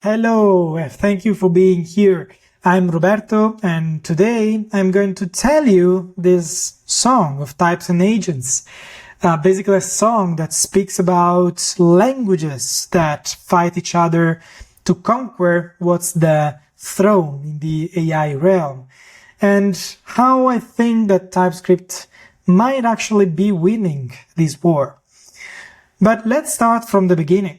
Hello, thank you for being here. I'm Roberto, and today I'm going to tell you this song of types and agents. Basically a song that speaks about languages that fight each other to conquer what's the throne in the AI realm, and how I think that TypeScript might actually be winning this war. But let's start from the beginning.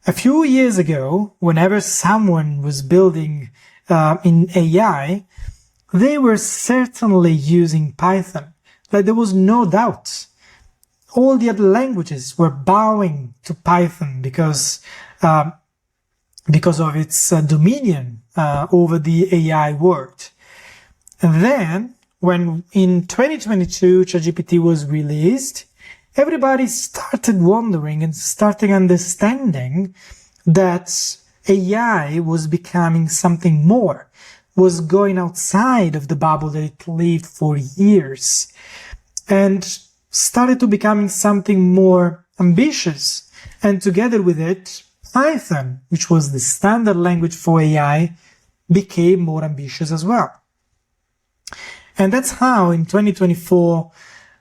A few years ago, whenever someone was building in AI, they were certainly using Python. Like, there was no doubt. All the other languages were bowing to Python because of its dominion over the AI world. And then, when in 2022 ChatGPT was released, everybody started wondering and starting understanding that AI was becoming something more, was going outside of the bubble that it lived for years, and started to becoming something more ambitious. And together with it, Python, which was the standard language for AI, became more ambitious as well. And that's how in 2024,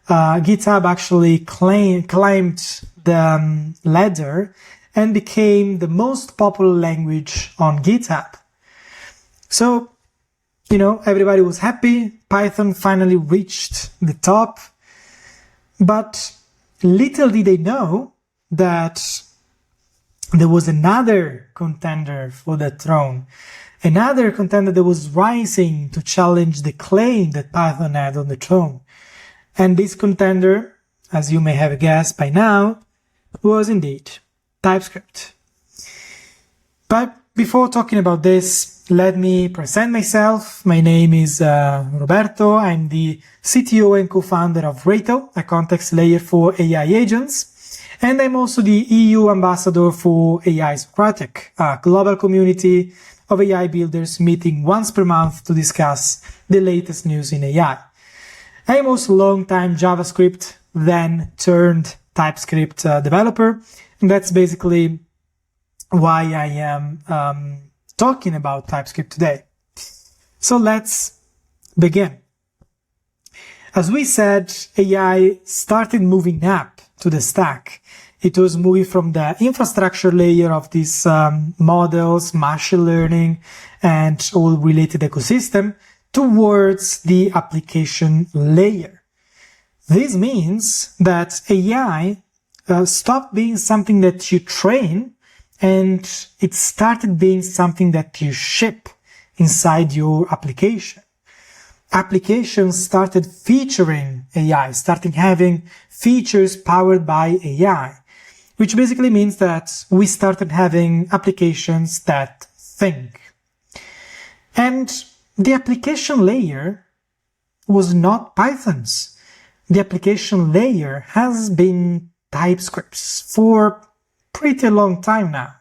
GitHub actually climbed the ladder and became the most popular language on GitHub. So, everybody was happy. Python finally reached the top. But little did they know that there was another contender for the throne. Another contender that was rising to challenge the claim that Python had on the throne. And this contender, as you may have guessed by now, was indeed TypeScript. But before talking about this, let me present myself. My name is Roberto. I'm the CTO and co-founder of Ratel, a context layer for AI agents. And I'm also the EU ambassador for AI Socratic, a global community of AI builders meeting once per month to discuss the latest news in AI. I am also a long-time JavaScript, then turned TypeScript developer, and that's basically why I am talking about TypeScript today. So let's begin. As we said, AI started moving up to the stack. It was moving from the infrastructure layer of these models, machine learning, and all related ecosystem, towards the application layer. This means that AI stopped being something that you train and it started being something that you ship inside your application. Applications started featuring AI, starting having features powered by AI, which basically means that we started having applications that think. And the application layer was not Python's. The application layer has been TypeScript's for pretty long time now.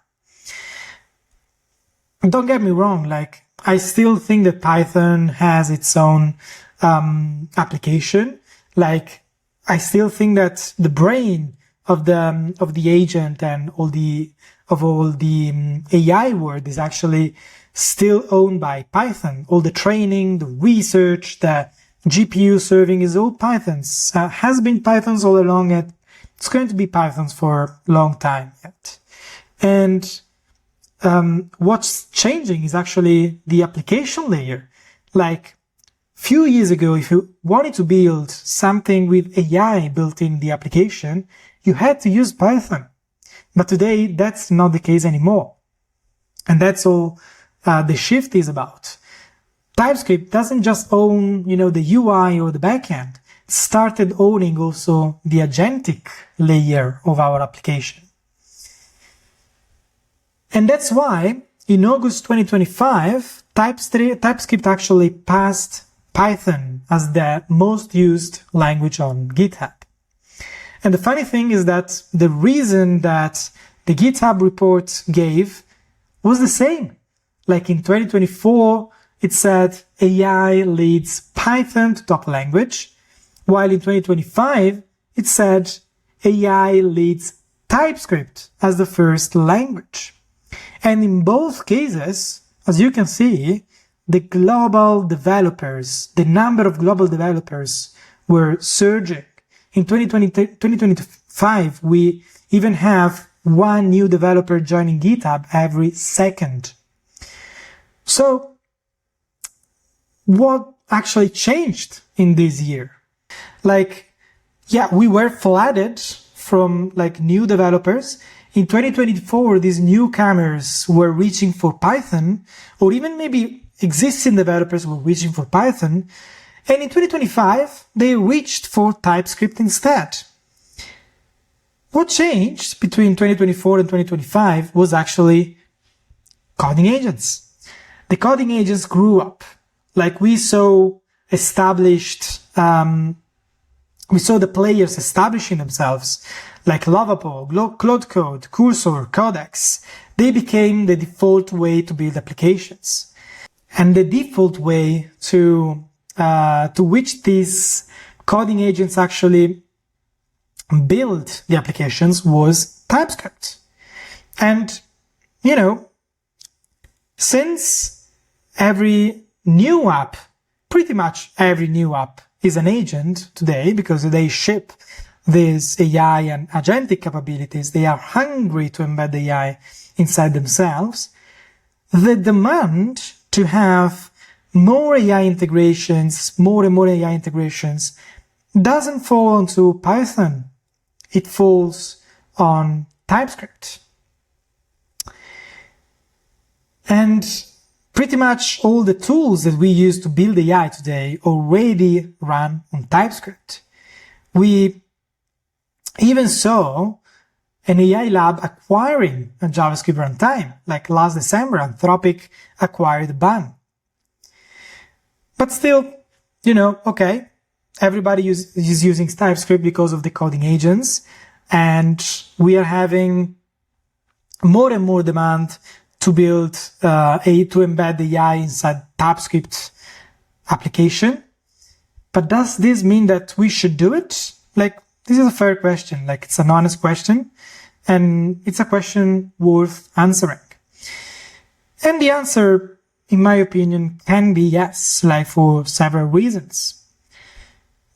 Don't get me wrong, I still think that Python has its own application. I still think that the brain of the agent and all the AI world is actually still owned by Python. All the training, the research, the GPU serving is all Python's. Has been Python's all along, and it's going to be Python's for a long time yet. And what's changing is actually the application layer. Few years ago, if you wanted to build something with AI built in the application, you had to use Python. But today, that's not the case anymore. And that's all the shift is about. TypeScript doesn't just own, the UI or the backend. It started owning also the agentic layer of our application. And that's why in August 2025, TypeScript actually passed Python as the most used language on GitHub. And the funny thing is that the reason that the GitHub report gave was the same. In 2024, it said AI leads Python to top language, while in 2025, it said AI leads TypeScript as the first language. And in both cases, as you can see, the global developers, the number of global developers were surging. In 2025, we even have one new developer joining GitHub every second. So what actually changed in this year? We were flooded from new developers. In 2024, these newcomers were reaching for Python, or even maybe existing developers were reaching for Python. And in 2025, they reached for TypeScript instead. What changed between 2024 and 2025 was actually coding agents. The coding agents grew up. We saw the players establishing themselves, like Lovable, Cloud Code, Cursor, Codex. They became the default way to build applications. And the default way to which these coding agents actually build the applications was TypeScript. And, since pretty much every new app is an agent today because they ship these AI and agentic capabilities, they are hungry to embed AI inside themselves, the demand to have more and more AI integrations doesn't fall onto Python. It falls on TypeScript. And pretty much all the tools that we use to build AI today already run on TypeScript. We even saw an AI lab acquiring a JavaScript runtime, like last December, Anthropic acquired Bun. But still, okay, everybody is using TypeScript because of the coding agents, and we are having more and more demand to build to embed AI inside TypeScript application. But does this mean that we should do it? This is a fair question. It's an honest question, and it's a question worth answering. And the answer, in my opinion, can be yes, for several reasons.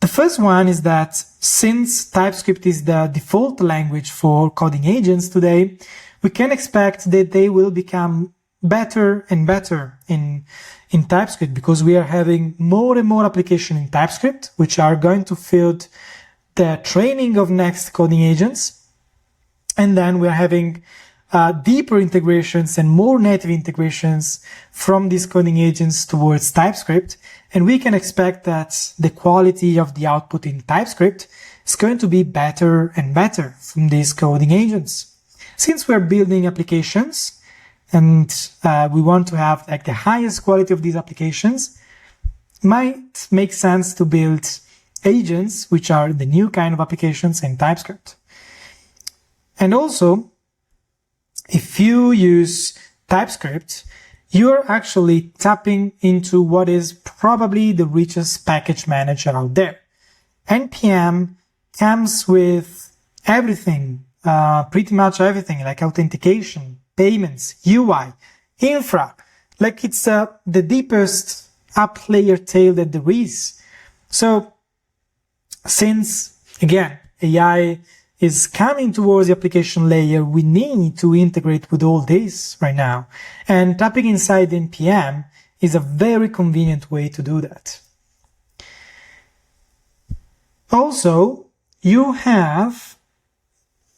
The first one is that since TypeScript is the default language for coding agents today, we can expect that they will become better and better in TypeScript, because we are having more and more applications in TypeScript, which are going to field the training of next coding agents. And then we are having deeper integrations and more native integrations from these coding agents towards TypeScript. And we can expect that the quality of the output in TypeScript is going to be better and better from these coding agents. Since we're building applications and we want to have the highest quality of these applications, it might make sense to build agents, which are the new kind of applications in TypeScript. And also, if you use TypeScript, you're actually tapping into what is probably the richest package manager out there. NPM comes with everything, pretty much everything, like authentication, payments, UI, infra. It's the deepest app layer tail that there is. So since, again, AI is coming towards the application layer, we need to integrate with all this right now. And tapping inside NPM is a very convenient way to do that. Also,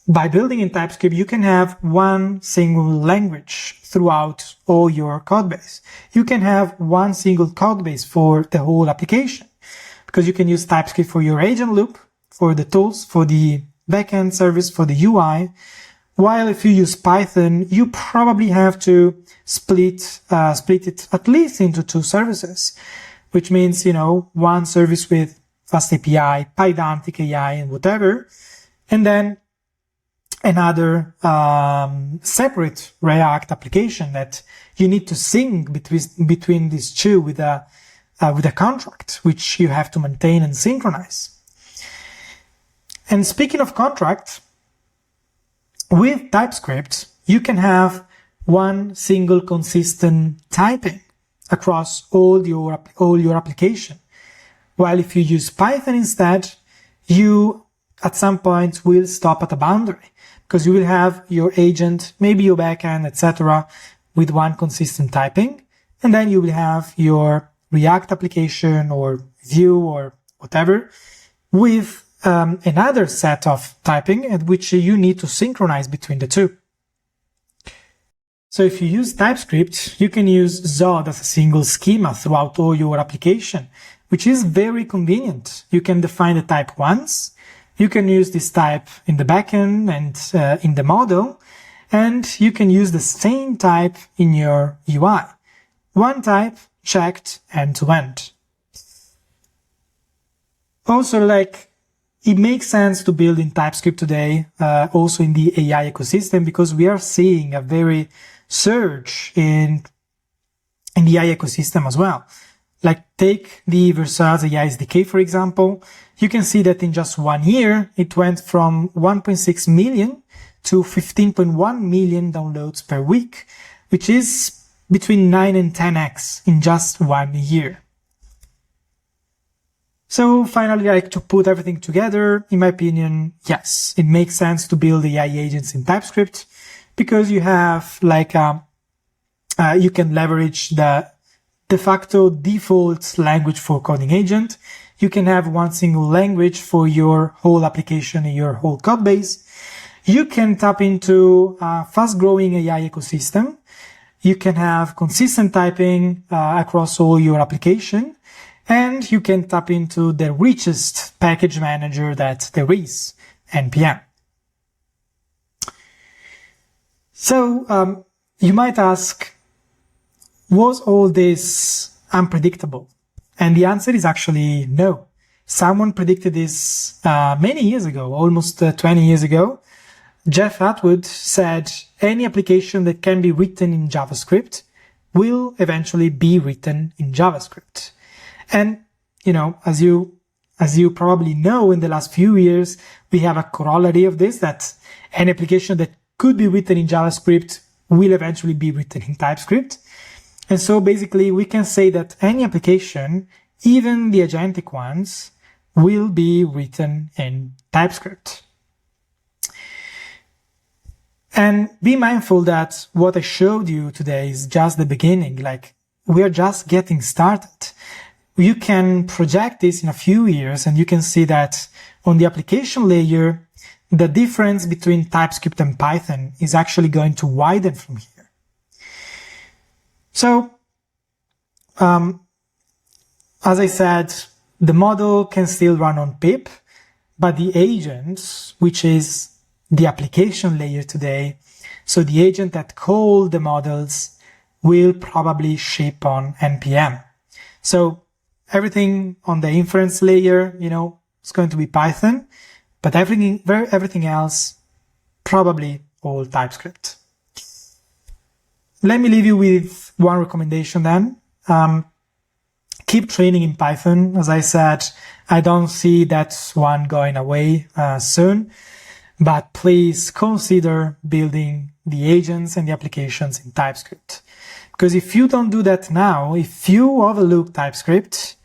by building in TypeScript, you can have one single language throughout all your code base. You can have one single code base for the whole application, because you can use TypeScript for your agent loop, for the tools, for the backend service, for the UI. While if you use Python, you probably have to split it at least into two services, which means, one service with Fast API, Pydantic AI, and whatever, and then another separate React application that you need to sync between these two with a contract, which you have to maintain and synchronize. And speaking of contract, with TypeScript, you can have one single consistent typing across all your application. While if you use Python instead, you at some point will stop at a boundary, because you will have your agent, maybe your backend, etc., with one consistent typing, and then you will have your React application or Vue or whatever with another set of typing at which you need to synchronize between the two. So if you use TypeScript, you can use Zod as a single schema throughout all your application, which is very convenient. You can define the type once, you can use this type in the backend and in the model, and you can use the same type in your UI. One type checked end to end. Also, it makes sense to build in TypeScript today, also in the AI ecosystem, because we are seeing a very surge in the AI ecosystem as well. Take the Versailles AI SDK, for example. You can see that in just 1 year, it went from 1.6 million to 15.1 million downloads per week, which is between 9 and 10x in just 1 year. So finally, to put everything together, in my opinion, yes, it makes sense to build AI agents in TypeScript, because you have you can leverage the de facto default language for coding agent. You can have one single language for your whole application and your whole code base. You can tap into a fast-growing AI ecosystem. You can have consistent typing across all your application, and you can tap into the richest package manager that there is, NPM. So you might ask, was all this unpredictable? And the answer is actually no. Someone predicted this many years ago, almost 20 years ago. Jeff Atwood said any application that can be written in JavaScript will eventually be written in JavaScript. And, as you probably know, in the last few years, we have a corollary of this, that an application that could be written in JavaScript will eventually be written in TypeScript. And so basically we can say that any application, even the agentic ones, will be written in TypeScript. And be mindful that what I showed you today is just the beginning. We are just getting started. You can project this in a few years and you can see that on the application layer, the difference between TypeScript and Python is actually going to widen from here. So, as I said, the model can still run on pip, but the agents, which is the application layer today, so the agent that call the models, will probably ship on NPM. So everything on the inference layer, it's going to be Python, but everything else, probably all TypeScript. Let me leave you with one recommendation then. Keep training in Python. As I said, I don't see that one going away soon, but please consider building the agents and the applications in TypeScript. Because if you don't do that now, if you overlook TypeScript,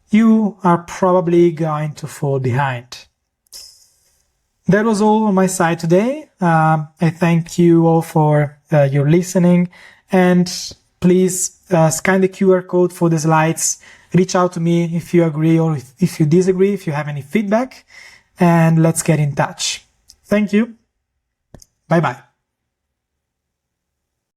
you are probably going to fall behind. That was all on my side today. I thank you all for your listening, and please scan the QR code for the slides. Reach out to me if you agree or if you disagree, if you have any feedback, and let's get in touch. Thank you. Bye-bye.